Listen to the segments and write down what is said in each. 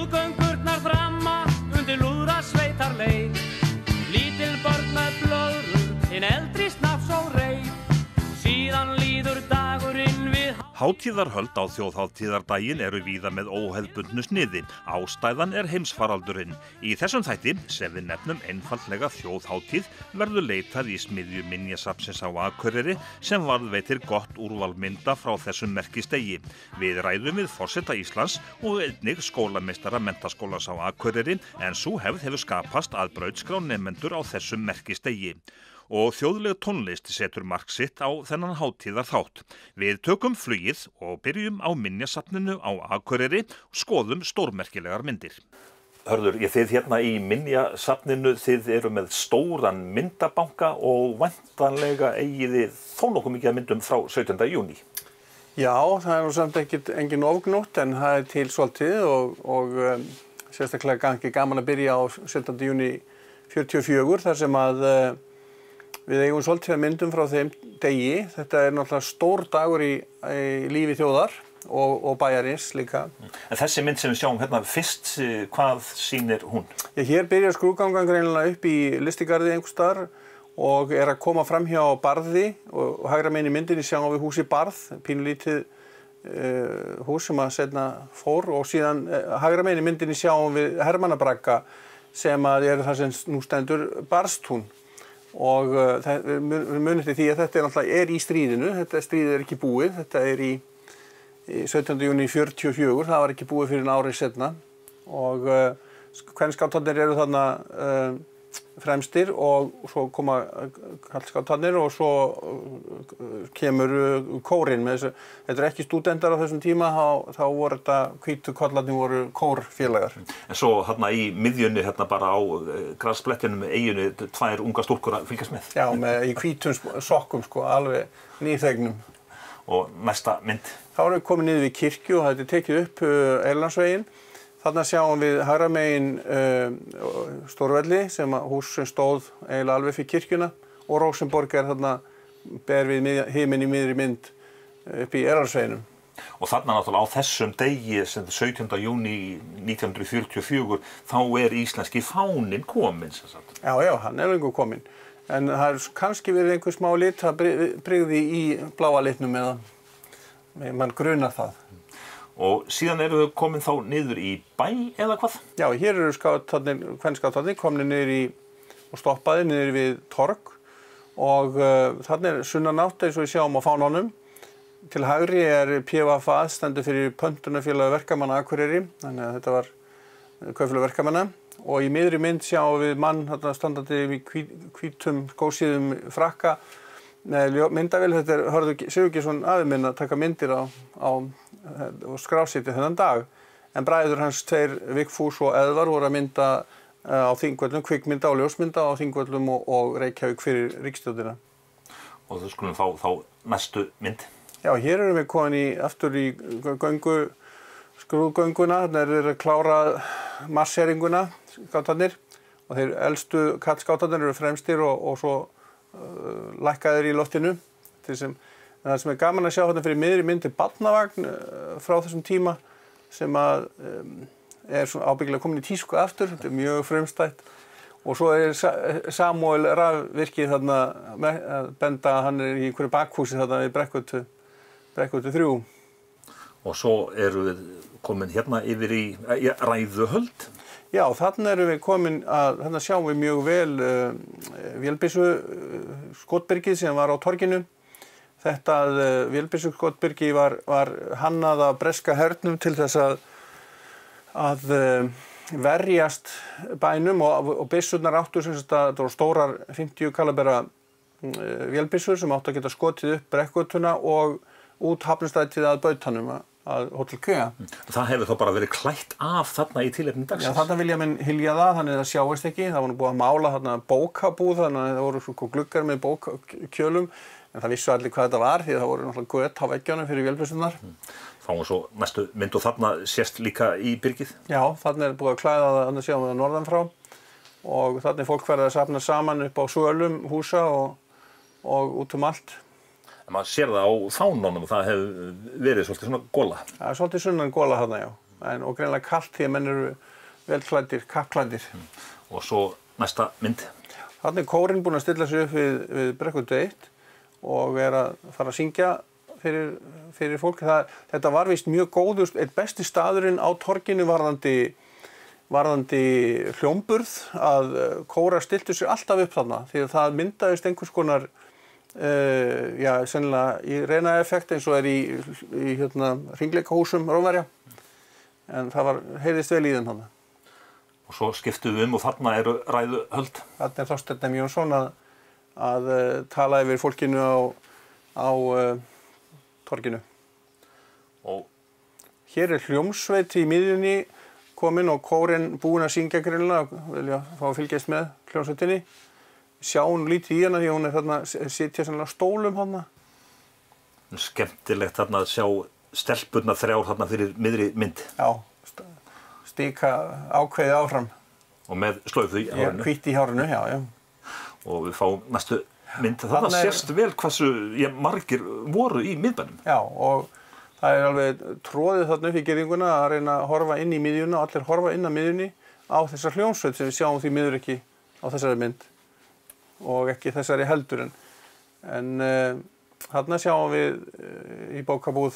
Skrúðgöngurnar framma undir lúðra sveitarleið. Lítil börn með blöðrur, hinn eldri snafs og reið. Síðan líður dagurinn við Hátíðarhöld á þjóðhátíðardaginn eru víða með óhefðbundnu sniði. Ástæðan er heimsfaraldurinn. Í þessum þætti, sem við nefnum einfaldlega þjóðhátíð, verður leitað í smiðju Minjasafnsins á Akureyri sem varðveitir gott úrval mynda frá þessum merkistegi. Við ræðum við forseta Íslands og einnig skólameistara Menntaskólans á Akureyri, en sú hefð hefur skapast að brautskrá nemendur á þessum merkistegi. Og þjóðleg tónlist setur mark sitt á þennan hátíðarþátt. Við tökum flugið og byrjum á Minjasafninu á Akureyri og skoðum stórmerkilegar myndir. Hörður, þið hérna í Minjasafninu, þið eru með stóran myndabanka og væntanlega eigið þið þó nokkuð mikið af myndum frá 17. júní. Já, það er nú samt engin ofgnótt en það er til svolítið og sérstaklega gaman að byrja á 17. júní 44 þar sem að við eigum svolítið myndum frá þeim degi. Þetta er náttúrulega stór dagur í lífi þjóðar og bæjarins líka. En þessi mynd sem við sjáum hérna fyrst, hvað sýnir hún? Já, hér byrjar skrúðgangan greinilega upp í lystigarði einhvers staðar og er að koma fram hjá Barði og hægra megin í myndinni sjáum við húsi Barð, pínulítið hús sem að seinna fór og síðan hægra megin í myndinni sjáum við Hermannabragga sem að er það sem nú stendur Barðstún. Og við munum til því að þetta náttúrulega er í stríðinu, þetta stríðið er ekki búið, þetta er í 17. júní 44, það var ekki búið fyrir árið seinna og kvennskáttarnir eru þarna fremstir og svo koma karlskáttarnir og svo kemur kórinn með þessu. Þetta er ekki stúdentar á þessum tíma, þá voru þetta hvítu kollarnir voru kórfélagar. En svo hérna í miðjunni, hérna bara á grasblettinum með eyjunni, tvær unga stúlkur að fylgjast með. Já, í hvítum sokkum sko, alveg nýþegnum. Og næsta mynd? Þá erum við komin niður við kirkju og þetta er tekið upp Eyrlandsveginn. Þarna sjáum við hægra megin Stórvelli, hús sem stóð eiginlega alveg fyrir kirkjuna og Rósenborg er þarna ber við himinn í miðri mynd upp í Eyrlandsveginum. Og þarna náttúrulega á þessum degi, sem 17. júní 1944, þá er íslenski fáninn kominn, sem sagt. Já, hann er lengur kominn. En það er kannski verið einhver smá litabrigði í bláa litnum eða mann grunar það. Og síðan eru þau komin þá niður í bæ eða hvað? Já, hér eru kvennskáttarnir komin niður og stoppaði niður við torg og þarna er sunnanátt eins og við sjáum á fánanum. Til hægri er PVFA, stendur fyrir Pöntunarfélag verkamanna Akureyri, þannig að þetta var kaupfélag verkamanna. Og í miðri mynd sjáum við mann standandi við hvítum skósíðum frakka með myndavél. Þetta er Hörður Sigurgeirsson afi minn að taka myndir og skrásýti þennan dag. En bræður hans tveir, Vigfús og Eðvar, voru að mynda á Þingvöllum, kvikmynda og ljósmynda á Þingvöllum og Reykjavík fyrir ríkisstjórnina. Og þú skulum þá næstu mynd. Já, hér erum við komin aftur í skrúðgönguna. Þarna eru þeir að klára marsseringuna, skátarnir, og þeir elstu karlskáttarnir eru fremstir og svo lækkaðir í loftinu. Það sem er gaman að sjá hérna fyrir miðri mynd er barnavagn frá þessum tíma sem að er ábyggilega komin í tísku aftur. Þetta er mjög frumstætt. Og svo er Samúel rafvirkið þarna að benda að hann er í einhverju bakhúsi þarna við Brekkgötu 3. Og svo eru við komin hérna yfir í Ræðuhöld. Já, þarna erum við komin þarna sjáum við mjög vel vélbyssu skotbyrgið sem var á torginu. Þetta vélbyssu skotbyrgi var hannað af breska hernum til þess að verjast bænum og byssurnar áttu sem sagt að það voru stórar 50 kalibera vélbyssur sem áttu að geta skotið upp Brekkgötuna og út Hafnarstrætið að Bautanum að Hótel Kea. Það hefur þá bara verið klætt af þarna í tilefni dagsins? Já, þarna vilja menn hylja það, þannig að það sjáist ekki. Það var nú búið að mála þarna bókabúð, þannig að það voru svona gluggar með bókakjölum, en það vissu allir hvað þetta var, því það voru náttúrulega gött á veggjónum fyrir vélbyssurnar. Fáum svo næstu mynd og þarna sést líka í byrgið? Já, þarna er búið að klæða það, þarna sjáum við það norðan frá og þarna er fólk verið að safna saman upp á svölum húsa og út allt. En maður sér það á fánunum, það hefur verið svolítið svona gola. Það er svolítið sunnan gola þarna, já. og greinilega kalt því að menn eru velklæddir, kappklæddir. Og svo næsta mynd. Þarna kórinn búinn að stilla sig upp við Brekkutu 1 og að fara að syngja fyrir fólk. Þetta var víst mjög góður, einn besti staðurinn á torginu varðandi hljómburð að kórar stilltu sig alltaf upp þarna því að það myndaðist einhvers konar sennilega í reyna effekt eins og í hringleikahúsum Rómverja en það heyrðist vel í þeim þarna. Og svo skiptum við og þarna eru ræðuhöld. Þarna Þorsteinn M. Jónsson að tala yfir fólkinu á torginu. Og hér hljómsveit í miðjunni komin og kórinn búinn að syngja greinilega, vilja fá að fylgjast með hljómsveitinni. Sjáum lítið í hana því hún þarna sitja sannlega stólum þarna. Skemmtilegt þarna að sjá stelpurnar 3 þarna fyrir miðri mynd. Já, stíka ákveðið áfram. Og með slaufu í hárinu. Hvítt í hárinu, já. Og við fáum næstu mynd. Þarna sést vel hversu margir voru í miðbænum. Já, og það alveg tróðið þarna upp í girðinguna að reyna að horfa inn í miðjuna og allir horfa inn á miðjunni á þessar hljómsveit sem við sjáum því miður ekki á þessari mynd og ekki þessari heldur en þarna sjáum við í bókabúð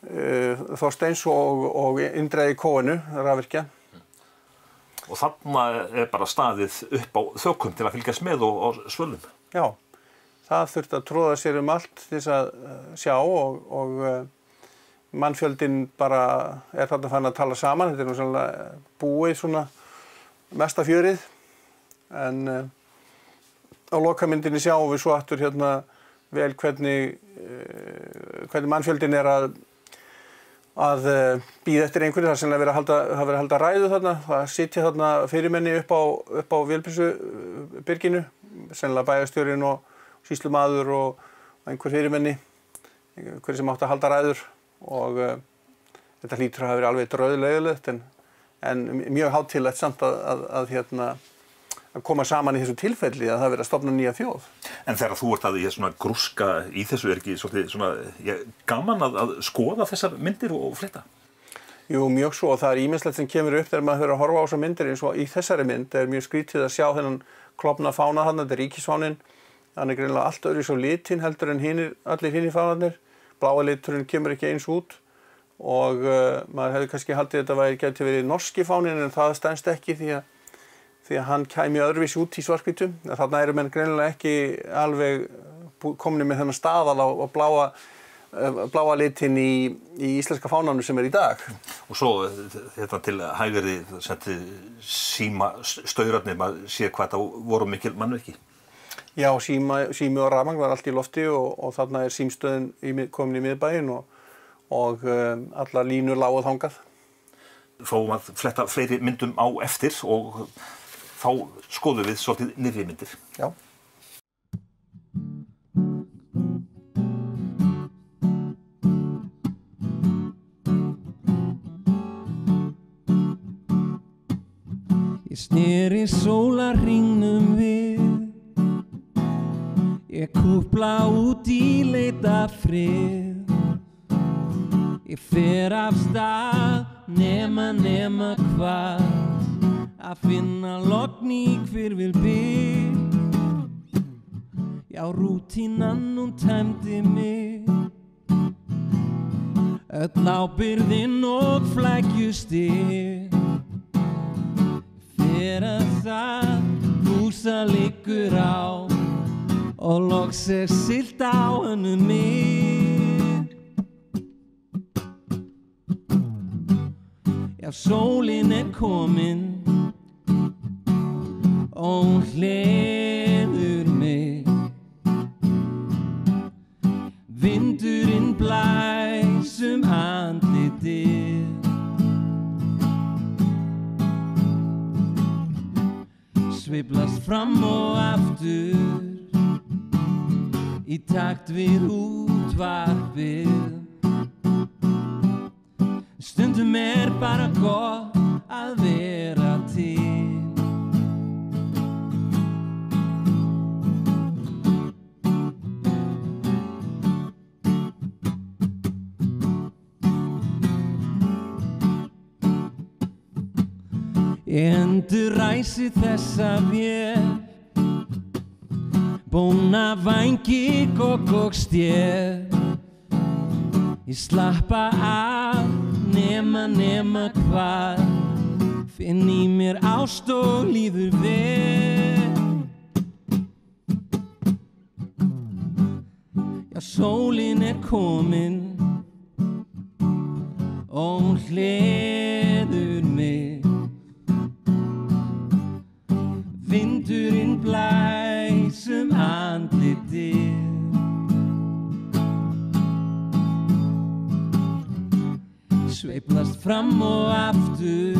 Þorsteins og Indriða í Kóinu, rafvirkja. Og þarna bara staðið upp á þökum til að fylgjast með og svölum. Já, það þurfti að tróða sér allt til þess að sjá og mannfjöldinn bara þarna farin að tala saman. Þetta nú sannlega búið svona mesta fjörið en á lokamyndinni sjáum við svo aftur vel hvernig mannfjöldinn að bíða eftir einhverju. Það er sennilega verið að halda ræðu þarna. Það sitja þarna fyrirmenni upp á vélbyssubyrginu, sennilega bæjarstjórinn og sýslumaður og einhver fyrirmenni, einhverjir sem áttu að halda ræður og þetta hlýtur að hafa verið alveg drauðlegilegt en mjög hátíðlegt samt að koma saman í þessu tilfelli að það verið að stofna nýja þjóð. En þegar þú ert að svona grúska í þessu ekki svolítið svona gaman að skoða þessar myndir og fletta? Jú, mjög svo. Það ýmislegt sem kemur upp þegar maður fyrir að horfa á þessar myndir eins og í þessari mynd mjög skrítið að sjá þennan klofna fána þarna, þetta ríkisfáninn. Hann greinilega allt öðru svo litinn heldur en allir hinir fánarnir. Bláa liturinn kemur ekki eins út og maður hefði kannski haldið þetta gæti verið norski fáninn en það stenst ekki því að hann kæmi öðruvísi út í svarthvítu. Þarna eru menn greinilega ekki alveg komnir með þennan staðal á bláa litinn í íslenska fánanum sem í dag. Og svo þetta til hægri síma staurarnir, maður sér hvað það voru mikil mannvirki. Já, sími og rafmagn var allt í lofti og þarna símstöðin komin í miðbæinn og allar línur lágu þangað. Fáum að fletta fleiri myndum á eftir og þá skoðum við svolítið nýrri myndir. Já. Ég sneri sólarhringnum við, ég kúpla út í leita frið, ég fer af stað nema hvað, að finna logn í hvirfilbyl. Já, rútínan hún tæmdi mig, öll ábyrgðin og flækjustig. Fer að það húsa liggur á og loks siglt á hennu mig. Já, sólin komin og hún hleður mig, vindurinn blæs andlitið, sveiflast fram og aftur í takt við útvarpið. Stundum bara gott að vera til. Endurræsi þessa vél, bóna vængi, gogg og stél. Ég slappa af, nema hvað, finn í mér ást og líður vel. Já, sólin komin og hún hleður mig. Vindurinn blæs andlitið. Sveiflast fram og aftur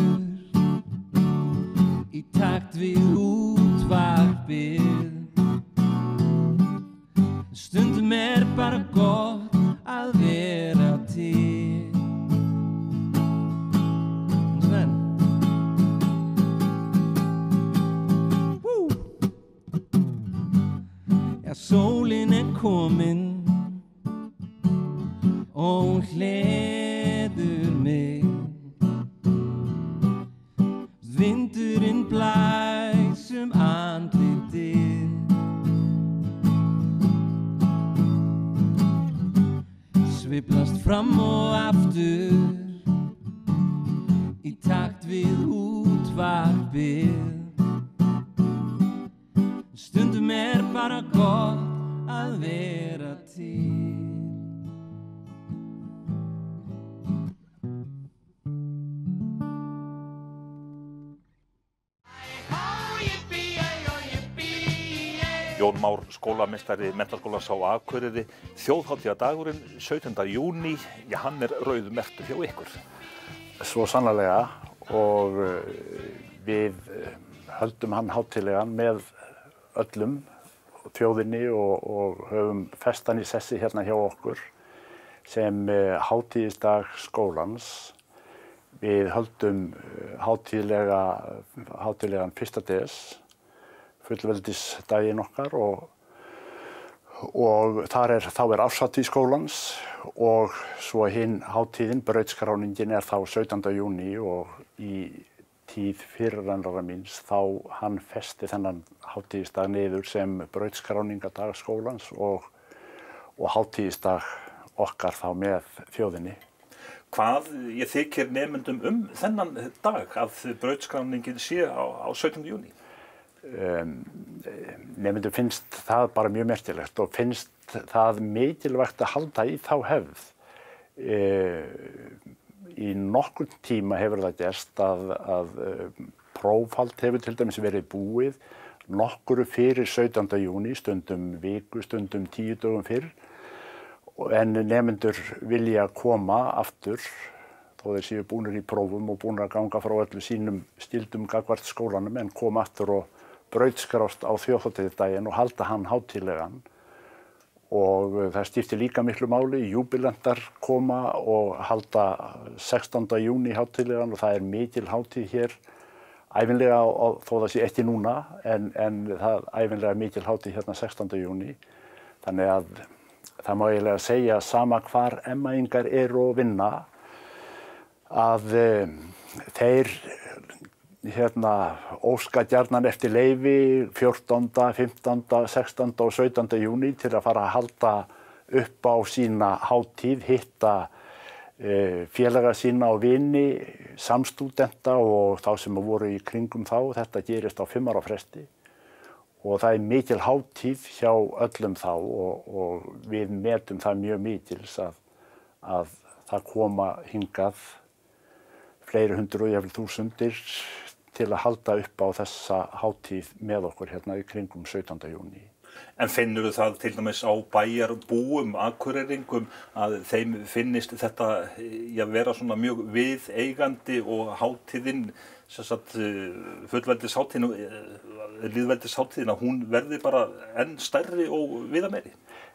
í takt við útvarpið. Stundum bara gott að vera til. Sven. Já, sólin komin og hún hleður mig. Vindurinn blæs andlitið. Sveiflast fram og aftur í takt við útvarpið. Stundum bara gott að vera til. Jón Már, skólameistari Menntaskólans á Akureyri. Þjóðhátíðardagurinn 17. júní, já, hann rauðmerktur hjá ykkur. Svo sannarlega, og við höldum hann hátíðlegan með öllum, þjóðinni, og höfum festan í sessi hérna hjá okkur sem hátíðisdag skólans. Við höldum hátíðlegan 1. des, fullveldisdaginn okkar, og þá árshátíð skólans, og svo hinn hátíðin, brautskráningin, þá 17. júní, og í tíð fyrirrennara míns þá hann festi þennan hátíðisdag niður sem brautskráningadag skólans og hátíðisdag okkar þá með þjóðinni. Hvað ég þykir nemendum þennan dag að brautskráningin sé á 17. júní? Nemendum finnst það bara mjög merkilegt og finnst það mikilvægt að halda í þá hefð. Í nokkurn tíma hefur það gerst að prófhald hefur til dæmis verið búið nokkuru fyrir 17. júní, stundum viku, stundum 10 dögum fyrr, en nemendur vilja koma aftur þó þeir séu búnir í prófum og búnir að ganga frá öllu sínum skyldum gagnvart skólanum, en koma aftur og brautskrást á þjóðhátíðardaginn og halda hann hátíðlegan. Og það skiptir líka miklu máli, júbilentar koma og halda 16. júní hátíðlegan, og það mikil hátíð hér, ævinlega, þó það sé ekki núna, en það ævinlega mikil hátíð hérna 16. júní. Þannig að það má eiginlega segja sama hvar MA-ingar eru að vinna, að þeir óska gjarnan eftir leyfi 14., 15., 16. og 17. júní til að fara að halda upp á sína hátíð, hitta félaga sína og vini, samstúdenta og þá sem voru í kringum þá. Þetta gerist á 5 ára fresti og það mikil hátíð hjá öllum þá, og við metum það mjög mikils að það koma hingað fleiri hundruð, jafnvel þúsundir, til að halda upp á þessa hátíð með okkur hérna í kringum 17. júní. En finnur það til dæmis á bæjarbúum, akureyringum, að þeim finnist þetta vera svona mjög viðeigandi og hátíðin, fullveldishátíðin, lýðveldishátíðin, að hún verði bara enn stærri og viðameiri?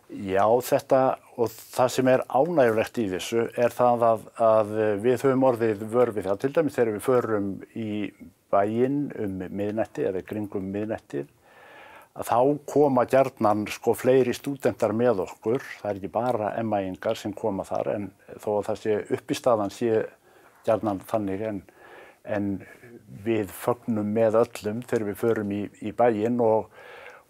Já, þetta og það sem ánægjulegt í þessu það að við höfum orðið vör við það. Til dæmis þegar við förum í bæinn miðnætti eða kringum miðnættið, að þá koma gjarnan fleiri stúdentar með okkur. Það ekki bara MA-ingar sem koma þar, en þó að það sé uppistaðan sé gjarnan þannig, en við fögnum með öllum þegar við förum í bæinn og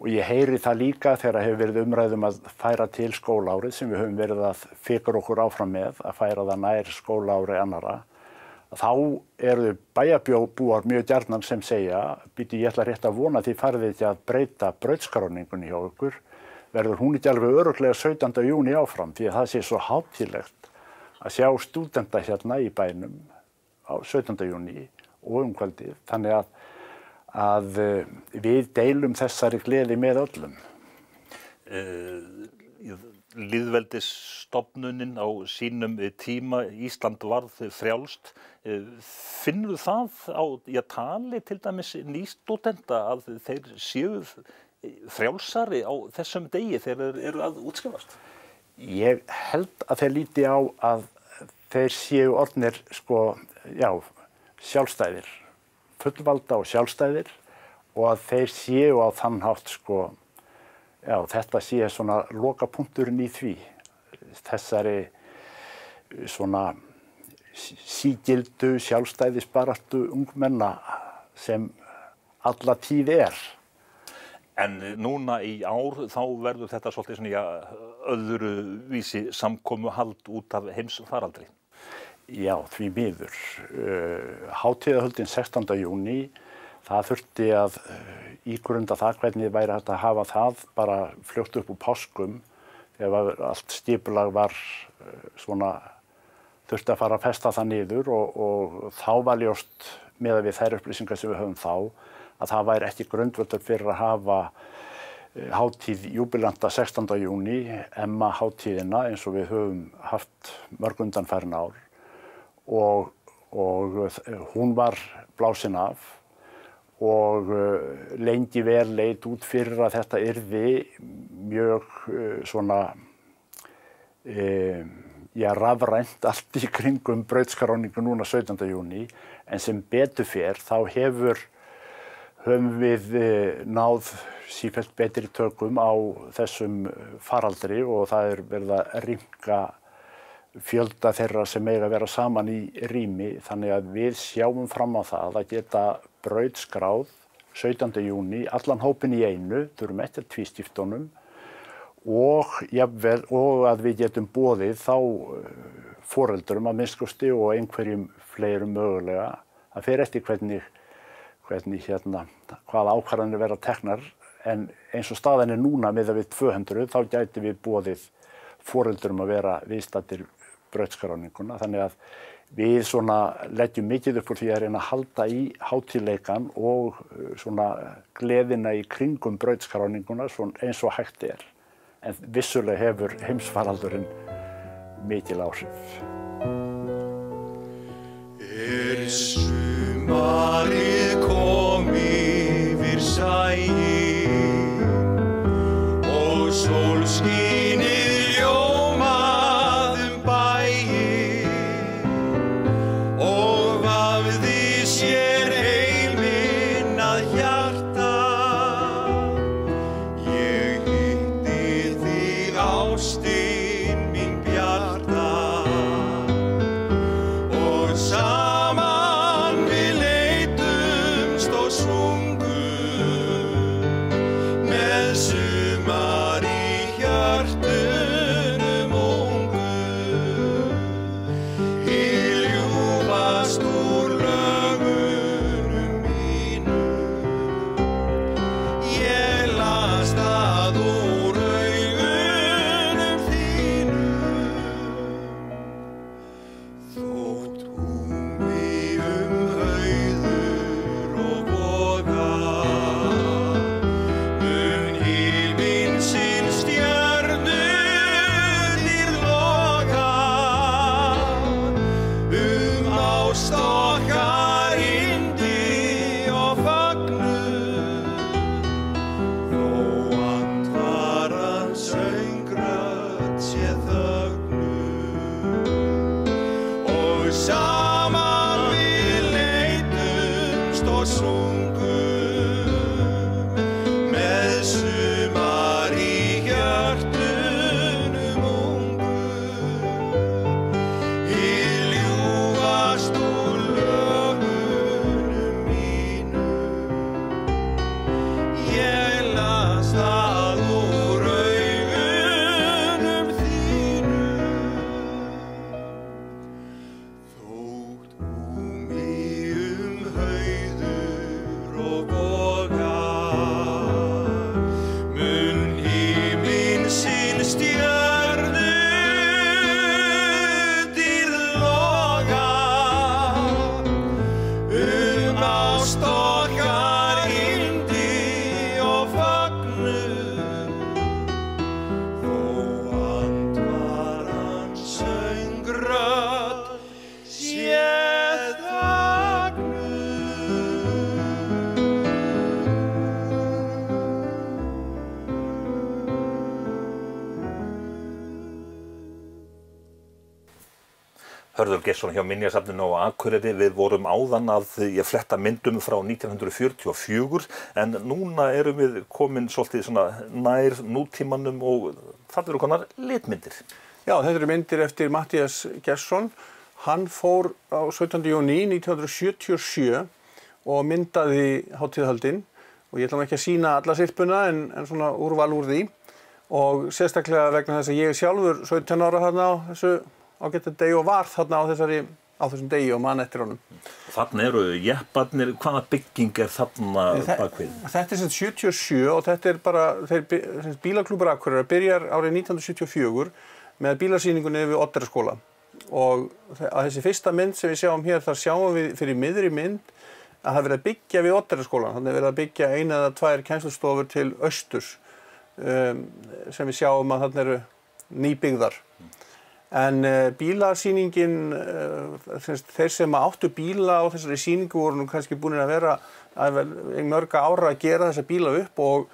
ég heyri það líka þegar hefur verið umræðum að færa til skólaárið sem við höfum verið að fikra okkur áfram með, að færa það nær skólaári annara. Þá eru bæjarbúar mjög gjarnan sem segja, ég ætla rétt að vona því farið ekki að breyta brautskráningunni hjá ykkur, verður hún ekki alveg örugglega 17. júní áfram, því að það sé svo hátíðlegt að sjá stúdenta hérna í bænum á 17. júní og kvöldið, þannig að við deilum þessari gleði með öllum. Lýðveldisstofnunin á sínum tíma, Ísland varð frjálst. Finnur það á tali til dæmis nýstúdenta að þeir séu frjálsari á þessum degi þegar þeir eru að útskrifast? Ég held að þeir líti á að þeir séu orðnir sjálfstæðir, fullvalda og sjálfstæðir og að þeir séu á þann hátt þetta sé svona lokapunkturinn í því, þessari svona sígildu sjálfstæðisbaráttu ungmenna sem alla tíð er. En núna í ár þá verður þetta svolítið svona öðruvísi samkomuhald út af heimsfaraldri. Já, því miður. Hátíðahöldin 16. júní, það þurfti að ígrunda það hvernig væri hægt að hafa það bara fljótt upp úr páskum þegar allt skipulag var þurfti að fara að festa það niður og þá var ljóst miðað við þær upplýsingar sem við höfum þá að það væri ekki grundvöllur fyrir að hafa hátíð júbilanta 16. júní, Emma hátíðina eins og við höfum haft mörg undanfarin ár og hún var blásin af og lengi vel leit út fyrir að þetta yrði mjög rafrænt allt í kringum brautskráningu núna 17. júní en sem betur fer þá höfum við náð sífellt betri tökum á þessum faraldri og það verið að rýmka fjölda þeirra sem eiga að vera saman í rými þannig að við sjáum fram á það að geta brautskráð 17. júní allan hópinn í einu, þurfum ekki að tvískiptunum og að við getum boðið þá foreldurum að minnskosti og einhverjum fleirum mögulega. Það fer eftir hvernig hvaða ákvarðanir verða teknar en eins og staðan er núna miðað við 200 þá gæti við boðið foreldurum að vera viðstaddir brautskráningunna þannig að við leggjum mikið upp úr því að reyna að halda í hátíðleikann og gleðina í kringum brautskráningunna eins og hægt er. En vissulega hefur heimsfaraldurinn mikil áhrif. Sumarið kom yfir sæinn og sólskinið ljómað bæinn og vafði sér heiminn að hjarta. Ég hitti þig ástin mín bjarta og saman við leitumst og sungum með sumar í hjörtunum ungum í ljúfast úr lögunum mínum. Ég las það úr augunum þínum. Þótt húmi hauður og boga mun himinsins stjörnur loga ást okkar yndi og fögnum þó andvaran söngrödd sé þögnum og saman við leitumst og sungum með sumar í hjörtunum ungum í ljúfast úr lögunum mínum. Hörður Geirsson hjá Minjasafninu á Akureyri. Við vorum áðan að ég fletta myndum frá 1944 en núna erum við komin svolítið svona nær nútímanum og þarna eru konar litmyndir. Já, þetta eru myndir eftir Matthías Geirsson. Hann fór á 17. júní 1977 og myndaði hátíðahöldin og ég ætla ekki að sýna alla syrpuna en svona úrval úr því og sérstaklega vegna þess að ég sjálfur 17 ára þarna á þessu ágæta degi og var þarna á þessum degi og man eftir honum. Þarna eru jepparnir, hvaða bygging þarna bakvið? Þetta sem 77 og þetta bara, bílaklúbbur Akureyrar byrjar árið 1974 með bílasýningunni við Oddeyrarskóla. Og að þessi fyrsta mynd sem við sjáum hér, þar sjáum við fyrir miðri mynd að það verið að byggja við Oddeyrarskólann. Þannig verið að byggja 1 eða 2 kennslustofur til austurs sem við sjáum að þarna eru nýbyggðar. En bílasýningin, þeir sem áttu bíla á þessari sýningu voru nú kannski búin að vera mörg ára að gera þessa bíla upp og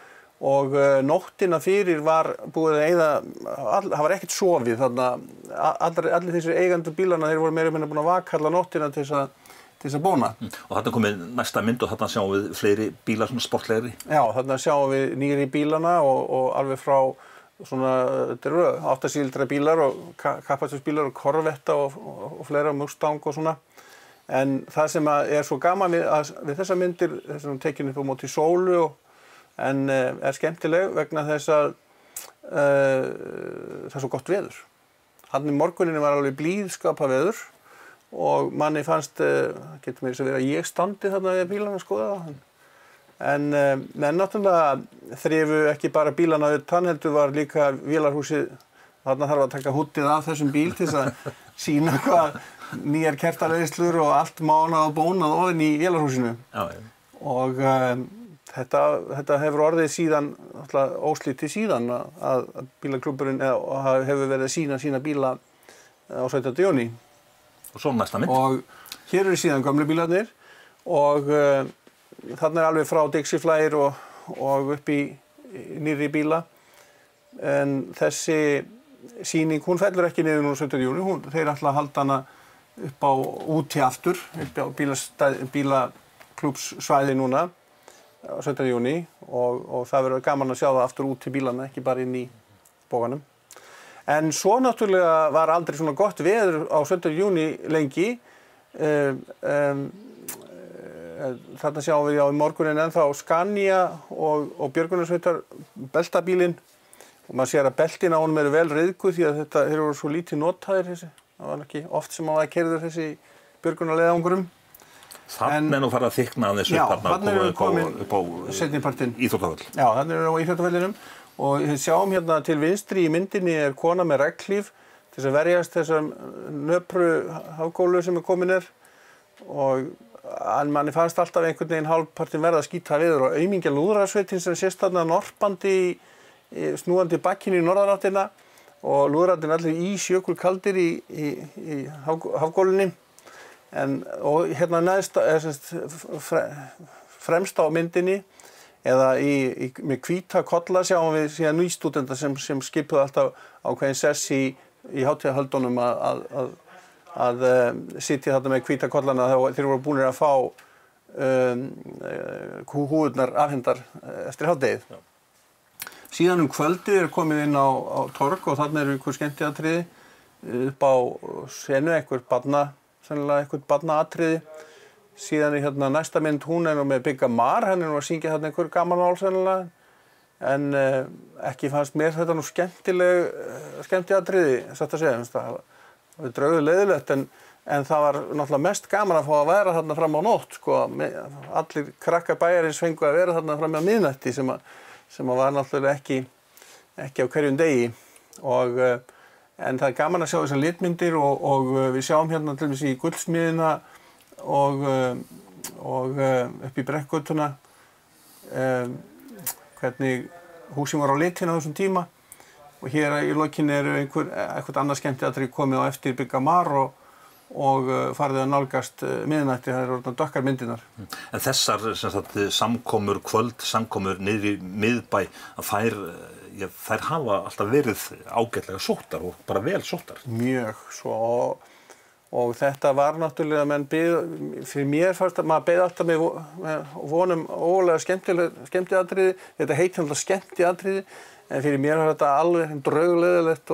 nóttina fyrir var búið að eyða, það var ekkert sofið þarna, allir þessir eigendur bílana, þeir voru meira og minna búin að vaka alla nóttina til þess að bóna. Og þarna komið næsta mynd og þarna sjáum við fleiri bílar svona sportlegri? Já, þarna sjáum við nýri bílana og alveg frá svona, þetta eru 8-síldra bílar og kappaksturnsbílar og Corvette og fleira, Mustang og svona. En það sem er svo gaman við þessar myndir, þessum tekinu upp á móti sólu en er skemmtileg vegna þess að það er svo gott veður. Hann í morguninni var alveg blíðskapaveður og manni fannst, getur mér að vera að ég standi þarna við bílana að skoða það. En menn náttúrulega þrifu ekki bara bílana utan, heldur var líka vélarhúsið, þarna þarf að taka húddið af þessum bíl til þess að sýna hvað nýjar kertaleiðslur og allt mánað og bónað ofin í vélarhúsinu. Já. Og þetta hefur orðið síðan, óslítið síðan að bílaklúbburinn hefur verið að sýna sína bíla á 17. júní. Og svo næsta mynd. Og hér eru síðan gömlu bílarnir og þarna alveg frá Dixie Flyer og upp í nýrri bíla. En þessi sýning, hún fellur ekki niður núna 17. júní, þeir ætla að halda hana upp á úti aftur, upp á bílaklúbbssvæði núna á 17. júní og það verður gaman að sjá það aftur út til bílana, ekki bara inn í bóganum. En svo náttúrulega var aldrei svona gott veður á 17. júní lengi. Þarna sjáum við í morgunin ennþá Scania og björgunarsveitar beltabílinn og maður sér að beltin á honum eru vel ryðguð því að þeir eru svo lítið notaðir þessi. Það var ekki oft sem maður keyrður þessi björgunarleiðangurum. Þannig nú farið að þykna aðeins upp upp á íþróttavöll. Já, þannig eru á íþróttavellinum og við sjáum hérna til vinstri í myndinni er kona með regnhlíf til þess að verjast þessar nöpru hafgólu sem komin og manni fannst alltaf einhvern veginn hálfpartinn verða að skýta viður og aumingja lúðrasveitin sem sést þarna norpandi snúandi bakkinn í norðanáttina og lúðrarnir allir ísjökulkaldir í hafgólunni. Og hérna neðst, fremst á myndinni eða með hvíta kolla sjáum við síðan nýstúdenta sem skipuðu alltaf ákveðin sess í hátíðahöldunum að sitja þarna með hvíta kollana þeir voru búnir að fá húðurnar afhendar eftir hádegið. Síðan kvöldið er komið inn á torg og þarna eru einhver skemmtiatriði upp á senu, sennilega einhvern barnaatriði. Síðan er hérna næsta mynd, hún er nú með Bigga Mar, hann er nú að syngja þarna einhver gamanmál sennilega. En ekki fannst mér þetta nú skemmtiatriði, satt að segja. Það var draugur leiðilegt en það var náttúrulega mest gaman að fá að vera þarna fram á nótt. Sko. Allir krakkar bæjarins fengu að vera þarna fram á miðnætti sem var náttúrulega ekki á hverjum degi. En það er gaman að sjá þessar litmyndir og við sjáum hérna til dæmis í Gullsmiðina og upp í Brekkgötuna hvernig húsin var á litin á þessum tíma og hér í lokinni eru eitthvað annað skemmtiatriði komið á eftir Bigga Mar og farið að nálgast miðnætti, það eru orðnar dökkar myndirnar. En þessar samkomur, kvöldsamkomur niður í miðbæ, þær hafa alltaf verið ágætlega sóttar og bara vel sóttar. Mjög svo og þetta var náttúrulega fyrir mér fannst að maður beið alltaf með vonum ólega skemmtiatriði, þetta heitir náttúrulega skemmtiatriði, en fyrir mér var þetta alveg draugleiðilegt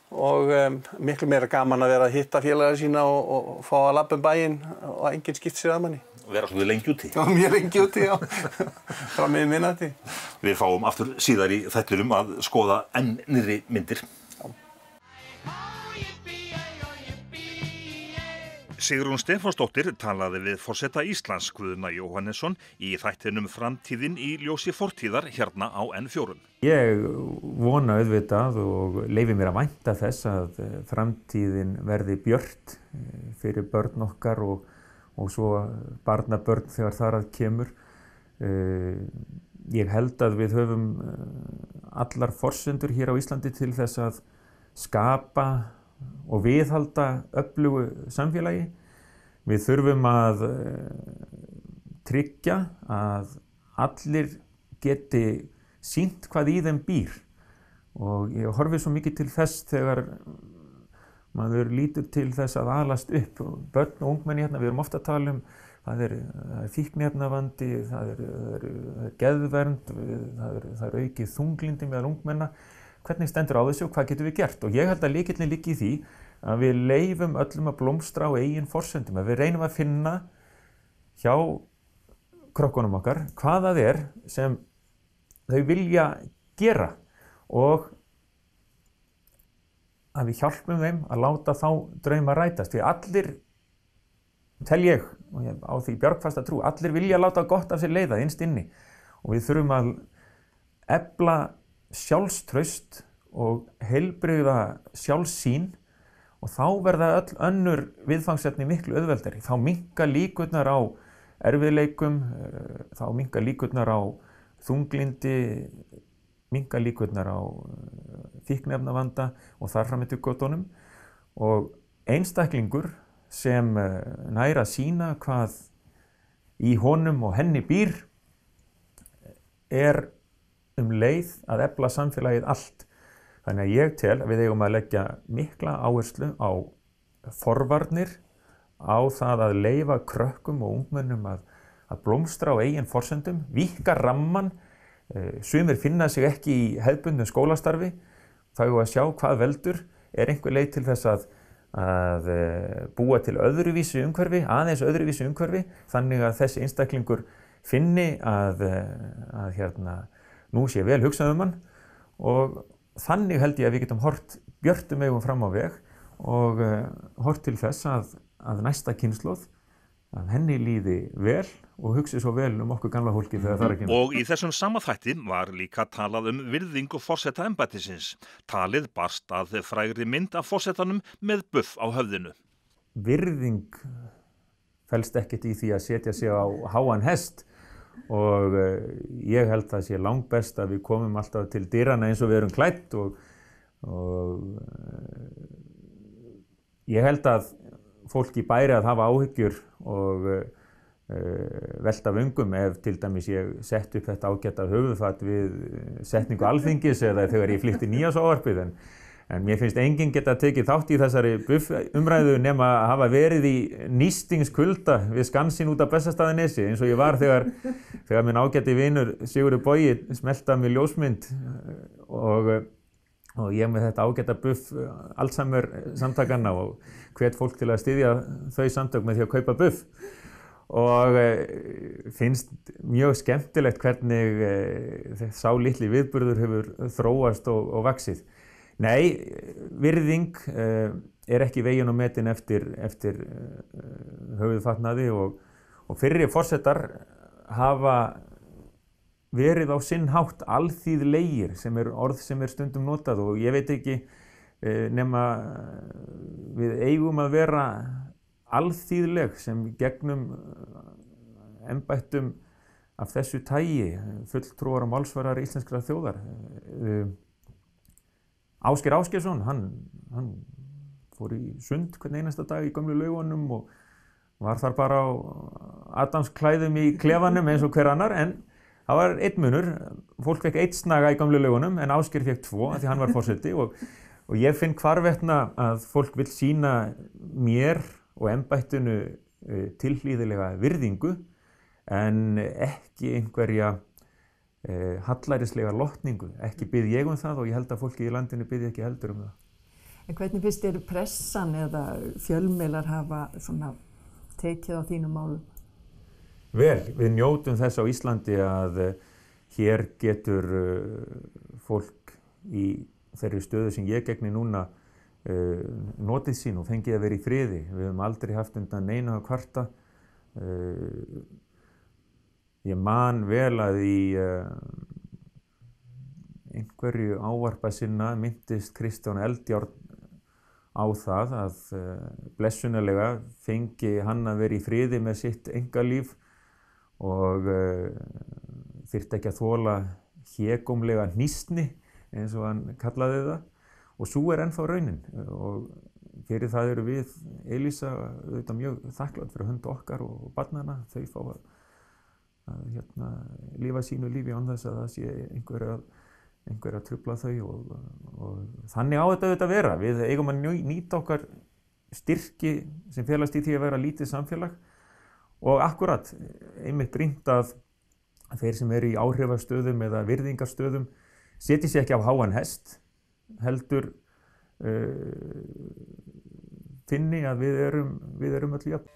og miklu meira gaman að vera að hitta félaga sína og fá að labba bæinn og enginn skipt sér að manni. Vera svolítið lengi úti. Já, mjög lengi úti, já. Fram með minnati. Við fáum aftur síðar í þættinum að skoða enn nýrri myndir. Sigrún Stefánsdóttir talaði við forseta Íslands Guðna Jóhannesson í þættinum Framtíðin í ljósi fortíðar hérna á N4. Ég vona auðvitað og leyfi mér að vænta þess að framtíðin verði björt fyrir börn okkar og svo barnabörn þegar þar að kemur. Ég held að við höfum allar forsendur hér á Íslandi til þess að skapa og viðhalda öflugu samfélagi. Við þurfum að tryggja að allir geti sýnt hvað í þeim býr og ég horfi svo mikið til þess þegar maður lítur til þess að alast upp. Börn og ungmenni hérna, við erum ofta að tala það er fíkniefnavandi, það er geðvernd, það er aukið þunglindi meðal ungmenna. Hvernig stendur á þessu og hvað getum við gert? Og ég held að lykillinn liggi í því að við leyfum öllum að blómstra á eigin forsendum, að við reynum að finna hjá krökkunum okkar hvað það er sem þau vilja gera og að við hjálpum þeim að láta þá drauma rætast. Því allir, tel ég, og ég á því bjargfasta trú, allir vilja láta gott af sér leiða innst inni og við þurfum að efla sjálfstraust og heilbrigða sjálfssýn og þá verða öll önnur viðfangsefni miklu auðveldari. Þá minnka líkurnar á erfiðleikum, þá minnka líkurnar á þunglindi, minnka líkurnar á fíkniefnavanda og þar fram eftir götunum og einstaklingur sem nær að sýna hvað í honum og henni býr er leið að efla samfélagið allt. Þannig að ég tel að við eigum að leggja mikla áherslu á forvarnir, á það að leyfa krökkum og ungmennum að blómstra á eigin forsendum, víkka ramman, sumir finna sig ekki í hefðbundnu skólastarfi, þá eigum við að sjá hvað veldur, er einhver leið til þess að búa til öðruvísi umhverfi, aðeins öðruvísi umhverfi, þannig að þessi einstaklingur finni að nú sé vel hugsað hann og þannig held ég að við getum hort björtum augum fram á veg og hort til þess að næsta kynslóð, að henni líði vel og hugsi svo vel okkur gamla fólki þegar það er að kemur. Og í þessum sama þætti var líka talað virðingu forsetaembættisins. Talið barst að frægri mynd af forsetanum með buff á höfðinu. Virðing felst ekkert í því að setja sig á háan hest og ég held að sé langbest að við komum alltaf til dyrana eins og við erum klædd og ég held að fólki bæri að hafa áhyggjur og velta vöngum ef til dæmis ég sett upp þetta ágæta höfuðfat við setningu Alþingis eða þegar ég flytti Nýársávvarpið en mér finnst enginn geta tekið þátt í þessari umræðu nema að hafa verið í nístingskulda við Skansin út af Bessastaðanesi eins og ég var þegar minn ágæti vinur Sigurður Bogi smeltaði með ljósmynd og ég með þetta ágæta buff Alzheimer samtakanna og hvet fólk til að styðja þau samtök með því að kaupa buff og finnst mjög skemmtilegt hvernig sá litli viðburður hefur þróast og vaxið. Nei, virðing er ekki veginn og metin eftir höfuðfatnaði og fyrri forsetar hafa verið á sinn hátt alþýðlegir sem er orð sem er stundum notað og ég veit ekki nema við eigum að vera alþýðleg sem gegnum embættum af þessu tagi, fulltrúar og málsvarar íslenskrar þjóðar. Ásgeir Ásgeirsson, hann fór í sund hvern einasta dag í gömlu laugunum og var þar bara á Adamsklæðum í klefanum eins og hver annar en það var einn munur, fólk fekk einn snaga í gömlu laugunum en Ásgeir fekk 2 því hann var forseti og ég finn hvarvetna að fólk vill sýna mér og embættinu tilhlýðilega virðingu en ekki einhverja hallærislega lotningu. Ekki bið ég það og ég held að fólki í landinu bið ekki heldur það. En hvernig finnst þér pressan eða fjölmiðlar hafa svona tekið á þínum málum? Vel, við njótum þess á Íslandi að hér getur fólk í þeirri stöðu sem ég gegni núna notið sín og fengið að vera í friði. Við höfum aldrei haft undan neinu að kvarta. Ég man vel að í einhverju ávarpa sinna myndist Kristján Eldjárn á það að blessunarlega fengi hann að vera í friði með sitt einkalíf og þyrfti ekki að þola hégómlega hnýsni eins og hann kallaði það og svo ennþá raunin og fyrir það eru við Elísa auðvitað mjög þakklátt fyrir hönd okkar og barnanna, þau fá að lifa sínu lífi án þess að það sé einhver að trufla þau og þannig á þetta auðvitað vera. Við eigum að nýta okkar styrki sem felast í því að vera lítið samfélag og akkurat einmitt brýnt að þeir sem eru í áhrifastöðum eða virðingarstöðum setji sig ekki á háan hest, heldur finni að við erum öll jöfn.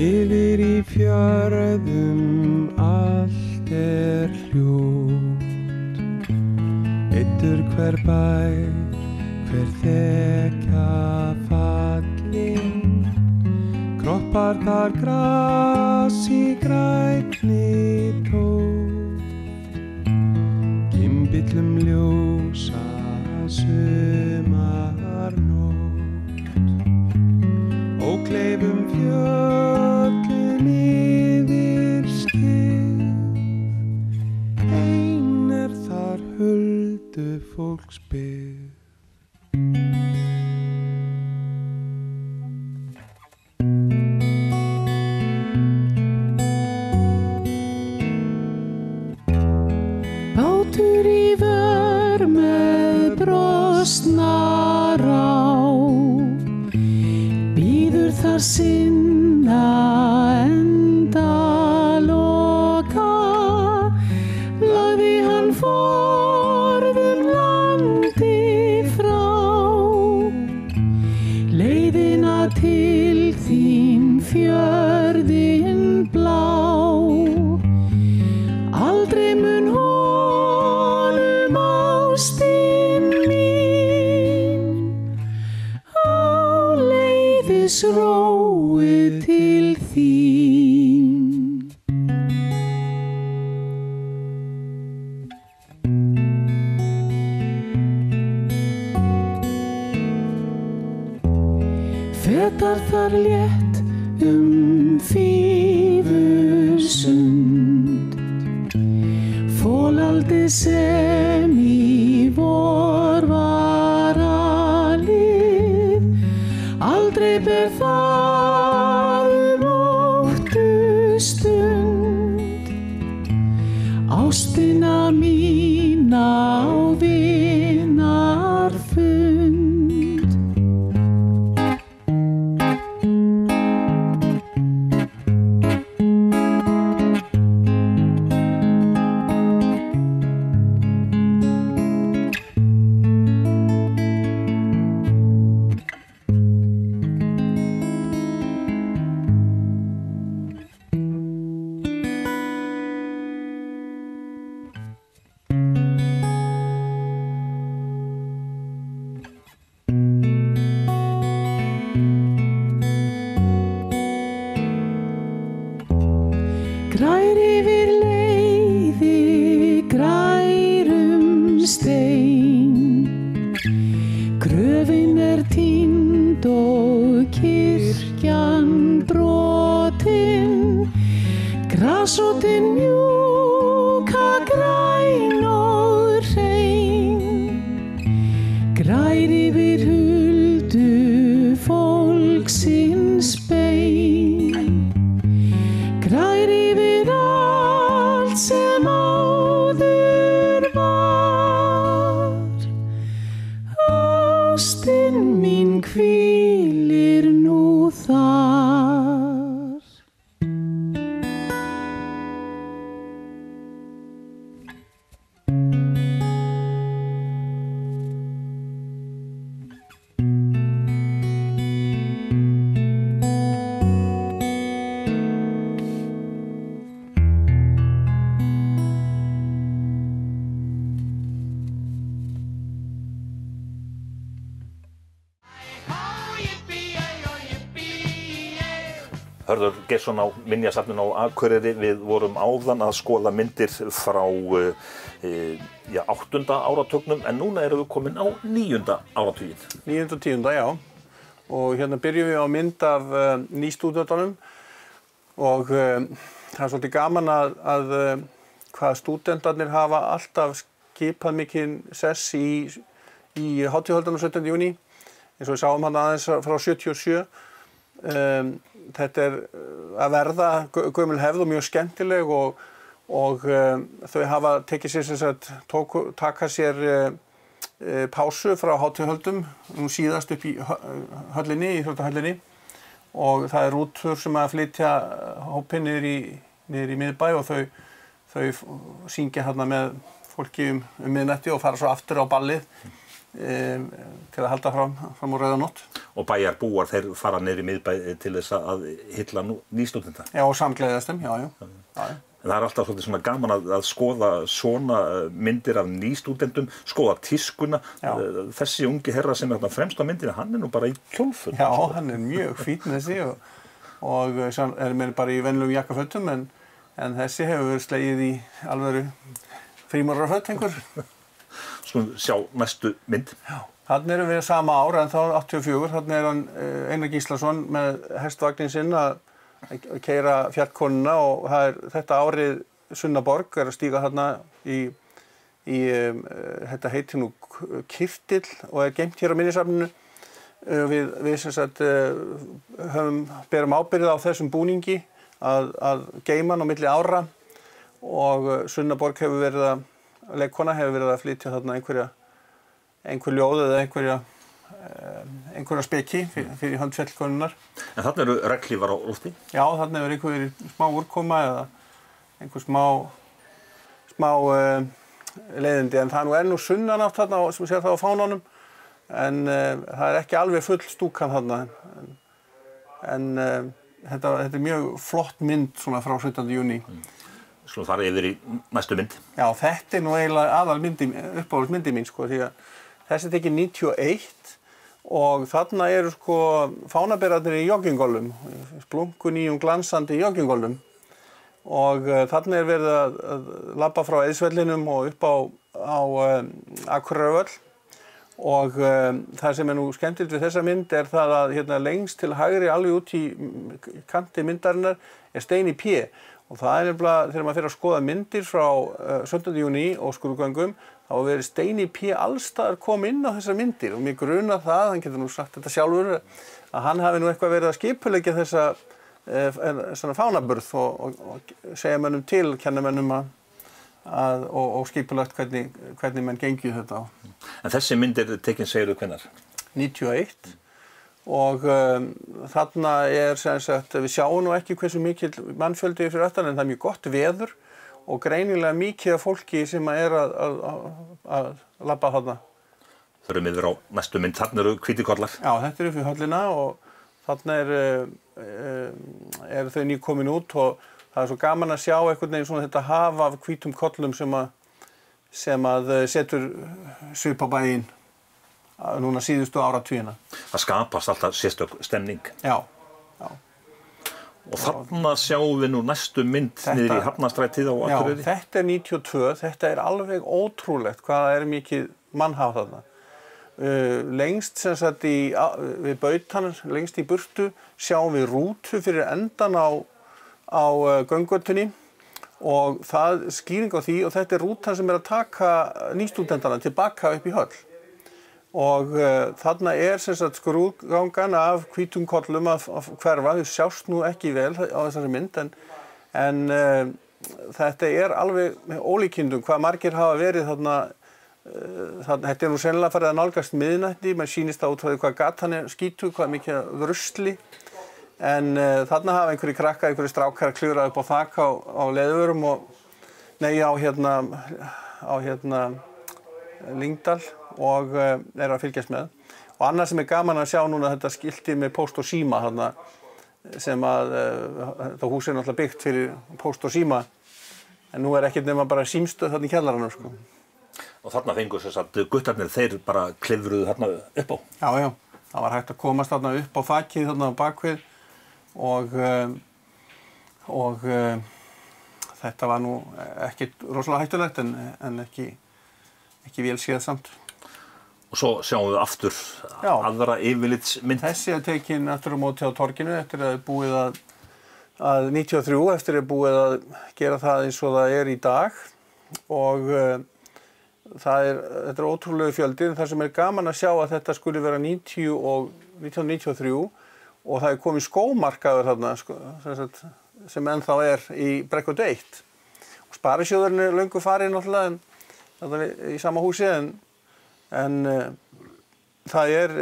Yfir í fjörðum allt hljótt, eyddur hver bær, hver þekja fallin, kroppar þar gras í grænni tótt, gimbillum ljósa sumarnótt, ókleifum fjöllum yfir skið, ein þar huldufólksbyggð. Bátur í vör með brostna rá, bíður þar sinna endaloka, lagði hann forðum landi frá, leiðina til þín fjörðin blá, aldrei mun honum ástin mín áleiðis róið til þín. Fetar þar létt Fífusund, folaldi sem í vor var alið, aldrei ber það óttustund, ástina mína á vinarfund. Grær yfir leiði, grærum stein, gröfin týnd og kirkjan brotin, grasrótin mjúka græn og hrein, grær yfir huldu fólksins bein, grær yfir allt sem áður var. ástin mín hvílir nú þar. Hörður Geirsson á Minjasafninu á Akureyri. Við vorum áðan að skoða myndir frá 8. áratugnum en núna erum við komin á 9. áratuginn. 9. og 10. já. Og hérna byrjum við á mynd af nýstúdentunum og það er svolítið gaman að hvað stúdentarnir hafa alltaf skipað mikinn sess í hátíðahöldunum 17. júní. Eins og við sáum hann aðeins frá 77. Þetta er að verða gömul hefð og mjög skemmtileg og þau hafa tekið sér taka sér pásu frá hátíðahöldum nú síðast upp í höllinni, í Íþróttahöllinni og það er rútur sem að flytja hópinn niður í miðbæ og þau syngja hérna með fólki miðnætti og fara svo aftur á ballið til að halda fram á rauða nótt. Og bæjarbúar þeir fara niður í miðbæ til þess að hylla nýstúdenta. Já, og samgleðast þeim, já. En það er alltaf svolítið svona gaman að skoða svona myndir af nýstúdentum, skoða tískuna. Þessi ungi herra sem er þarna fremst á myndinni, hann er nú bara í kjólfötum. Já, hann er mjög fínn þessi og er meira bara í venjulegum jakkafötum en þessi hefur verið slegið í alvöru frímúraraföt einhver. Skulum sjá næstu mynd. Já, þarna erum við sama ár en þá 84, þarna er hann Einar Gíslason með hestvagnin sinn að keyra fjallkonuna og þetta árið Sunnaborg er að stíga þarna í þetta heitir nú Kyrtill og er geymt hér á Minjasafninu. Við sem sagt berum ábyrgð á þessum búningi að geyma hann á milli ára og Sunnaborg hefur verið að leikkona hefur verið að flytja þarna einhver ljóð eða einhverja speki fyrir hönd fjallkonunnar. En þarna eru regnhlífar á lofti? Já, þarna hefur einhver smá úrkoma eða einhver smá leiðindi en það er nú sunnanátt þarna sem sér það á fánanum en það er ekki alveg full stúkan þarna en þetta er mjög flott mynd svona frá 17. júní. Skulum fara yfir í næstu mynd. Já, þetta er nú eiginlega uppáhaldsmyndi mín sko, því að þessi er tekið 91 og þarna eru sko fánaberarnir í joggingolum, splunkunýjum glansandi joggingolum og þarna er verið að labba frá Eiðsvellinum og upp á Akureyrarvöll og það sem er nú skemmtilegt við þessa mynd er það að hérna lengst til hægri alveg út í kanti myndarinnar er Steini P. Og það er nefnilega, þegar maður fyrir að skoða myndir frá 17. júní og skrúðgöngum, þá hefur verið Steini P. allstaðar kom inn á þessar myndir og mér grunar það, hann getur nú sagt þetta sjálfur, að hann hafi nú eitthvað verið að skipuleggja þessa fánaburð og segja mönnum til, kenna mönnum og skipulegt hvernig menn gengju þetta á. En þessi mynd er tekin segirðu hvenær? 91. Og þarna er sem sagt, við sjáum nú ekki hversu mikill mannfjöldi fyrir aftan en það er mjög gott veður og greinilega mikið af fólki sem er að labba þarna. Förum yfir á næstu mynd, þarna eru hvítikollar. Já, þetta eru fyrir höllina og þarna eru þau nýkomin út og það er svo gaman að sjá einhvern veginn svona þetta haf af hvítum kollum sem að setur svip á bæinn. Núna síðustu áratugina. Það skapast alltaf sérstök stemning. Já. Og þarna sjáum við nú næstu mynd niður í Hafnarstrætið á Akureyri. Já, þetta er 92, þetta er alveg ótrúlegt hvað það er mikið mannhaf þarna. Lengst sem sagt við Bautan, lengst í burtu, sjáum við rútu fyrir endan á göngötunni og það skýring á því og þetta er rútan sem er að taka nýstúdentana tilbaka upp í höll. Og þarna er sem sagt skrúðgangan af hvítum kollum að hverfa, þau sjást nú ekki vel á þessari mynd en þetta er alveg með ólíkindum hvað margir hafa verið þarna þetta nú sennilega farið að nálgast miðnætti, maður sýnist það út frá því hvað gatan skítu, hvað mikið rusli. En þarna hafa einhverjir krakka, einhverjir strákar klifrað upp á þak á Leðuvörum á Lyngdal og eru að fylgjast með. Og annað sem gaman að sjá núna þetta skilti með Póst og Síma þarna sem að þetta hús náttúrulega byggt fyrir Póst og Síma en nú ekkert nema bara símstöð þarna í kjallaranum sko. Og þarna fengur þess að guttarnir þeir bara klifruðu þarna upp á? Já, það var hægt að komast þarna upp á þakið þarna á bakvið og þetta var nú ekkert rosalega hættulegt en ekki vel séð samt. Og svo sjáum við aftur aðra yfirlitsmynd. Þessi tekin aftur á móti á torginu eftir að búið að 93, eftir að búið að gera það eins og það í dag og þetta ótrúlegu fjöldi, það sem gaman að sjá að þetta skuli vera 1993 og það komið skómarkaður þarna sem ennþá í Brekkut 1. Og Sparisjóðurinn löngu farið náttúrulega í sama húsi en það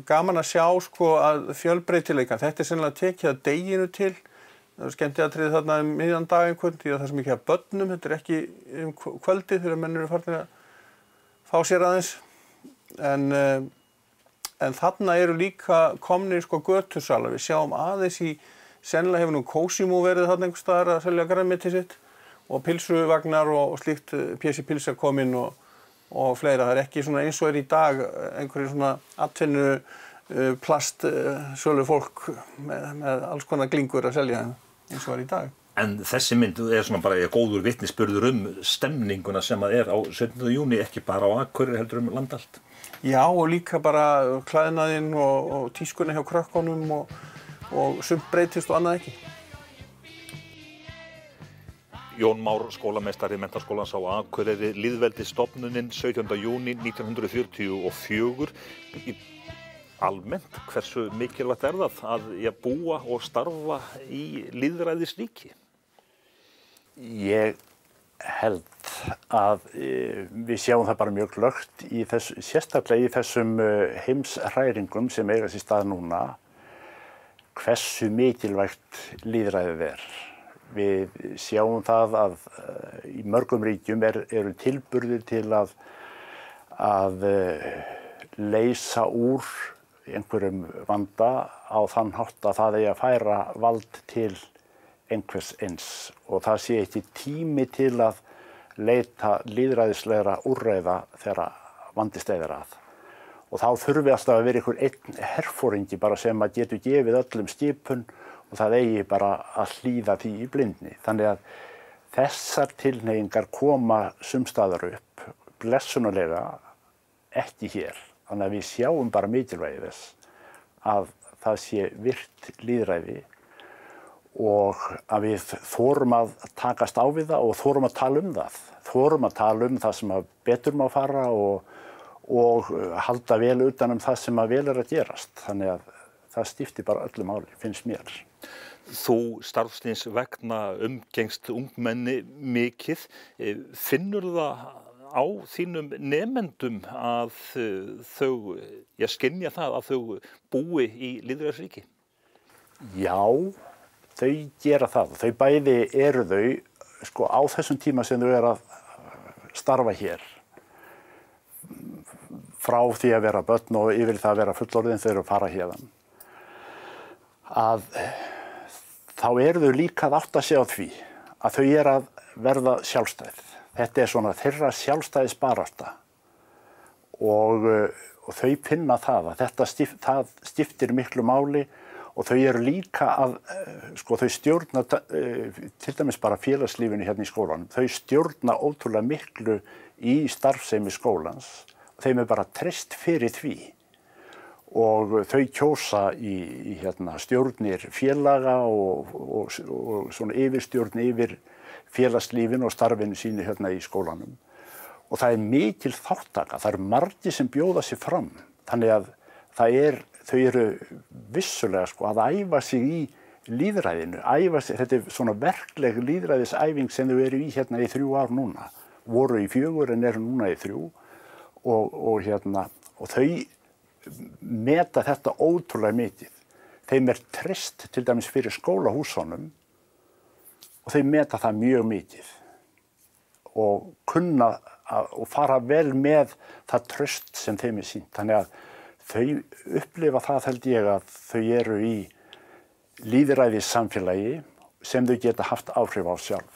gaman að sjá sko að fjölbreytileika. Þetta sennilega tekið að deginu til. Það skemmtiatriði þarna miðjan dag einhvern því að það er mikið af börnum. Þetta ekki kvöldið þegar menn eru farin að fá sér aðeins. En þarna eru líka komnir sko götusalar. Við sjáum aðeins sennilega hefur nú Cosimo verið þarna einhvers staðar að selja grænmeti sitt og pilsuvagnar og slíkt Pési pilsa kominn og fleira. Það ekki svona eins og í dag einhverjir svona atvinnu plastsölu fólk með alls konar glingur að selja eins og í dag. En þessi mynd svona bara góður vitnisburður stemninguna sem að á 17. júní, ekki bara á Akureyri heldur land allt. Já, og líka bara klæðnaðinn og tískuna hjá krökkunum og sumt breytist og annað ekki. Jón Már, skólameistari Menntaskólans á Akureyri, lýðveldisstofnunin 17. júní 1944. Almennt, hversu mikilvægt það að búa og starfa í lýðræðisríki? Ég held að við sjáum það bara mjög glöggt sérstaklega í þessum heimshræringum sem eiga sér stað núna, hversu mikilvægt lýðræðið Við sjáum það að í mörgum ríkjum eru tilburðir til að leysa úr einhverjum vanda á þann hátt að það eigi að færa vald til einhvers eins og það sé ekki tími til að leita lýðræðislegra úrræða þegar vandi steðjar að. Og þá þurfi alltaf að vera einhver einn herforingi bara sem að getur gefið öllum skipun og það eigi bara að hlýða því í blindni. Þannig að þessar tilhneigingar koma sumstaðar upp, blessunarlega ekki hér. Þannig að við sjáum bara mikilvægi þess að það sé virkt lýðræði og að við þorum að takast á við það og þorum að tala það. Þorum að tala það sem að betur má fara og halda vel utan það sem að vel að gerast. Þannig að það skiptir bara öllu máli, finnst mér. Þú starfsins vegna umgengst ungmenni mikið. Finnur það á þínum nemendum að þau skynja það að þau búi í lýðræðisríki? Já, þau gera það. Þau bæði eru þau á þessum tíma sem þau eru að starfa hér. Frá því að vera börn og yfir það að vera fullorðin þegar þau fara hérðan. Að þá eru þau líka að átta sig á því að þau eru að verða sjálfstæð. Þetta svona þeirra sjálfstæðisbarátta og þau finna það að það skiptir miklu máli og þau eru líka að, þau stjórna, til dæmis bara félagslífinu hérna í skólanum, þau stjórna ótrúlega miklu í starfsemi skólans og þeim bara treyst fyrir því. Og þau kjósa í stjórnir félaga og svona yfirstjórn yfir félagslífinu og starfinu sínu hérna í skólanum. Og það mikil þáttaka, það margir sem bjóða sig fram. Þannig að þau eru vissulega að æfa sig í lýðræðinu, þetta svona verkleg lýðræðisæfing sem þau eru í hérna í 3 ár núna. voru í 4 en eru núna í 3 og þau meta þetta ótrúlega mikið. Þeim treyst til dæmis fyrir skólahúsunum og þau meta það mjög mikið og kunna og fara vel með það traust sem þeim sýnt. Þannig að þau upplifa það held ég að þau eru í lýðræðis samfélagi sem þau geta haft áhrif á sjálf.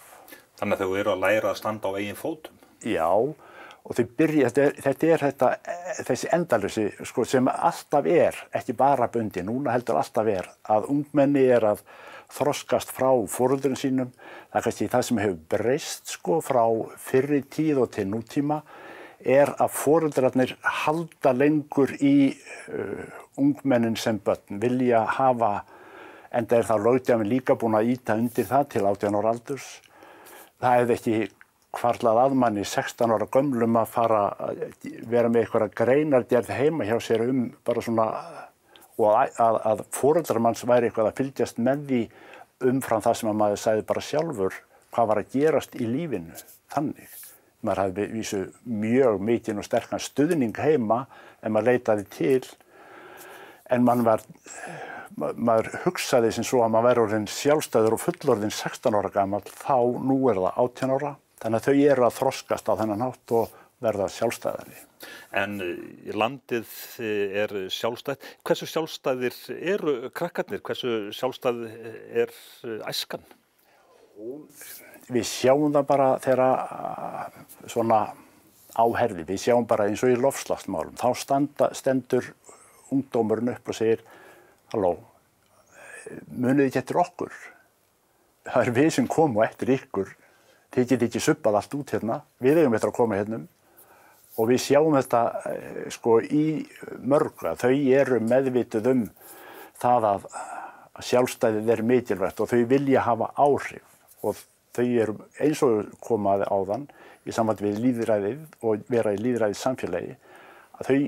Þannig að þau eru að læra að standa á eigin fótum? Já, og þau byrja, þessi endalösi sko, sem alltaf ekki bara bundið, núna heldur alltaf að ungmenni að þroskast frá foreldrum sínum. Það kannski það sem hefur breyst sko, frá fyrri tíð og til nútíma að foreldrarnir halda lengur í ungmennin sem börn, vilja hafa, enda það löggjafinn líka búin að ýta undir það til 18 ára aldurs. Það hefði ekki hvarflað að manni 16 ára gömlum að fara að vera með einhverja greinargerð heima hjá sér bara svona og að foreldrar manns væri eitthvað að fylgjast með því umfram það sem að maður sagði bara sjálfur hvað var að gerast í lífinu þannig. Maður hafði vísu mjög mikinn og sterkan stuðning heima en maður leitaði til en maður hugsaði sem svo að maður væri orðinn sjálfstæður og fullorðinn 16 ára gamall, þá nú það 18 ára. Þannig að þau eru að þroskast á þennan hátt og verða sjálfstæðari. En landið sjálfstætt. Hversu sjálfstæðir eru krakkarnir? Hversu sjálfstæð æskan? Við sjáum það bara þegar svona áherði. Við sjáum bara eins og í loftslagsmálum. Þá stendur ungdómurinn upp og segir halló, munið ekki eftir okkur. Það við sem komum eftir ykkur. Þið getið ekki suppað allt út hérna. Við eigum eftir að koma hérna. Og við sjáum þetta sko í mörgu. Þau eru meðvituð það að sjálfstæðið mikilvægt og þau vilja hafa áhrif. Og þau eru eins og komaði áðan í sambandi við lýðræðið og vera í lýðræðið samfélagi. Að þau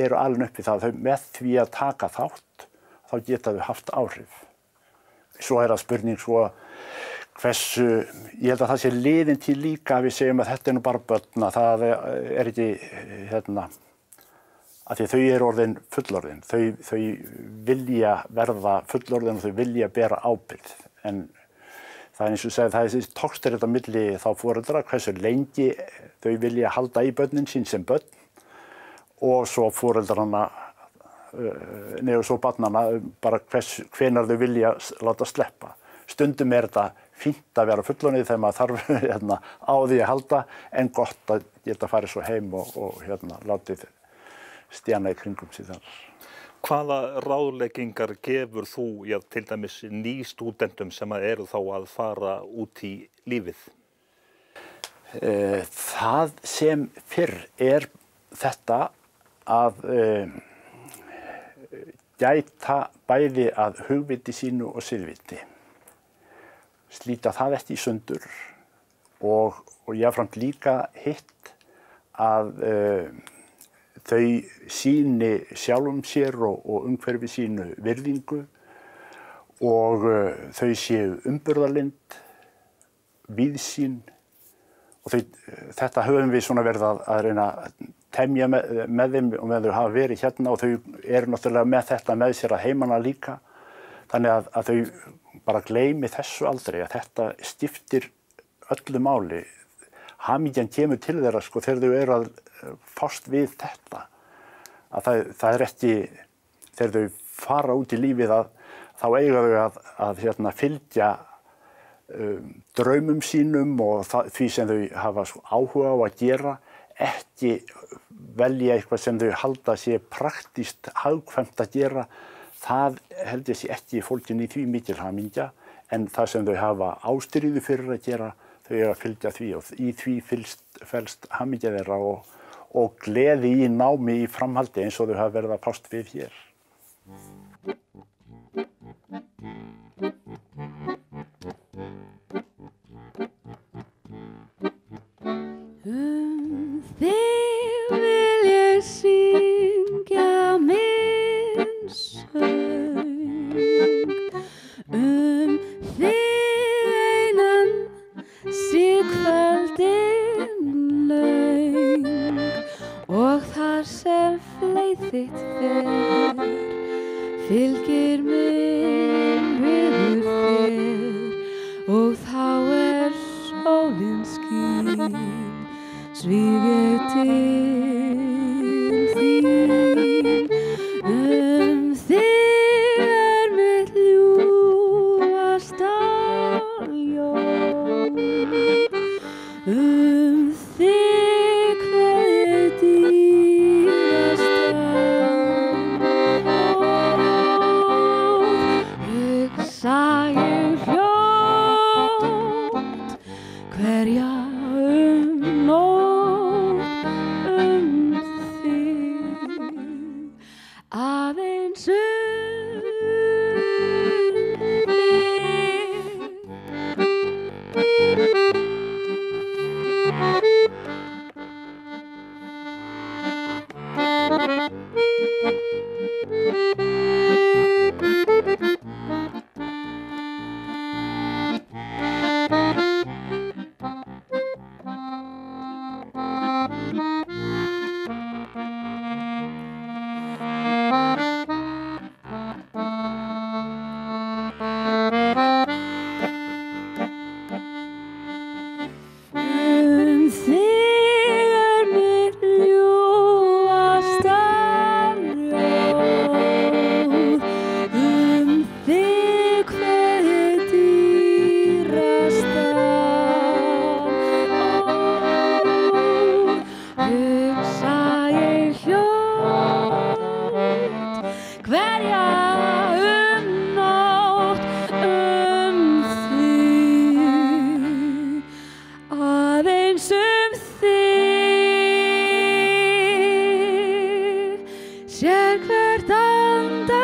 eru alveg upp í það. Þau með því að taka þátt þá geta þau haft áhrif. Svo það spurning svo hversu, ég held að það sé liðin til líka að við segjum að þetta nú bara börn, það ekki að því þau eru orðin fullorðin. Þau vilja verða fullorðin og þau vilja bera ábyrgð. En það eins og segið, það þessi tókstur þetta milli þá foreldra, hversu lengi þau vilja halda í börnin sín sem börn og svo foreldrana og svo barnana bara hvenær þau vilja láta sleppa. Stundum þetta fínt að vera fullorðin þegar maður þarf á því að halda en gott að geta farið svo heim og látið stjana í kringum sig þar. Hvaða ráðleggingar gefur þú til dæmis nýstúdentum sem eru þá að fara út í lífið? Það sem fyrr þetta að gæta bæði að hugviti sínu og siðviti. Slíta það ekki í sundur og jafnframt líka hitt að þau sýni sjálfum sér og umhverfi sínu virðingu og þau séu umburðarlynd, víðsýn og þetta höfum við svona verið að reyna að temja með þeim og með þau hafa verið hérna og þau eru náttúrulega með þetta með sér að heimanna líka. Þannig að þau bara gleymi þessu aldrei að þetta skiptir öllu máli. Hamingjan kemur til þeirra sko þegar þau eru að fást við þetta. Að það ekki, þegar þau fara út í lífið þá eiga þau að fylgja draumum sínum og því sem þau hafa áhuga á að gera, ekki velja eitthvað sem þau halda sé praktískt hagkvæmt að gera. Það held ég sé ekki fólgin í því mikil hamingja en það sem þau hafa ástríðu fyrir að gera, þau eru að fylgja því og í því felst hamingja þeirra og gleði í námi í framhaldi eins og þau hafa verið að fást við hér. Þig vil ég syngja minn söng þig einan sig kvöldin fylgir minn hugur þér og þá sólin skín svíf ég til þín þig mitt ljúfasta ljóð þig kveð ég dýrasta hugsa ég hljótt hverja nótt þig aðeins þig mitt ljúfasta ljóð þig kveð ég dýrasta hugsa ég hljótt hverja nótt þig aðeins þig sér hvert andar